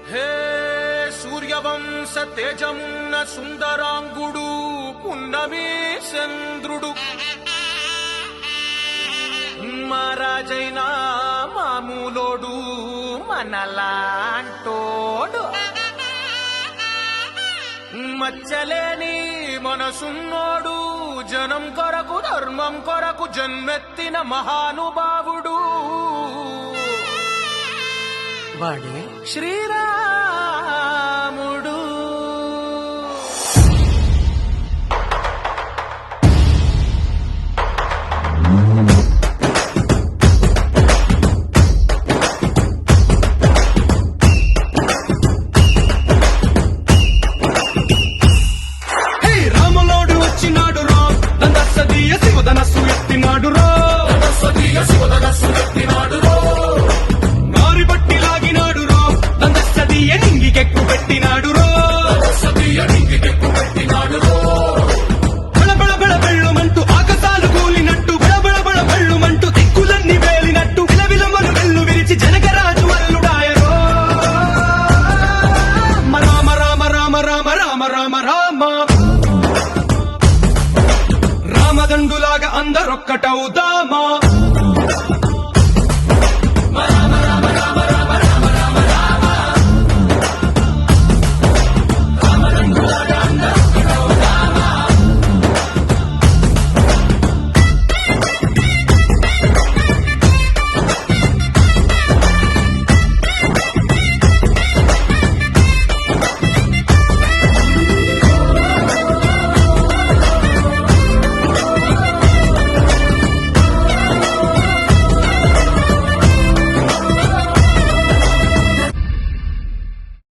హే సూర్యవంశ తేజమున్న సుందరాంగుడు పున్నమి చంద్రుడు మహారాజైన మామూలోడు మనలాంటోడు మచ్చలేని మనసున్నోడు జనం కొరకు ధర్మం కొరకు జన్మెత్తిన మహానుభావుడు వాడే శ్రీరాముడు. రాములోడు వచ్చినాడు రో దందస్సదీయ శివధనస్సు ఎత్తినాడు రో నారి బట్టి లాగినాడు రో దందస్సదీయ నింగికెక్కు పెట్టినాడు రో బళబళ బళ బెళ్ళుమంటూ ఆకాశాలు కూలినట్టు బళబళ బళ బెళ్ళుమంటూ దిక్కులన్నీ వేలినట్టు విలవిలమలు వెల్లు విరిచి జనకరాజు అల్లుడాయరో రామ రామ రామ రామ రామ రామ రామ రామదండులాగా అందరొక్కటవుదామా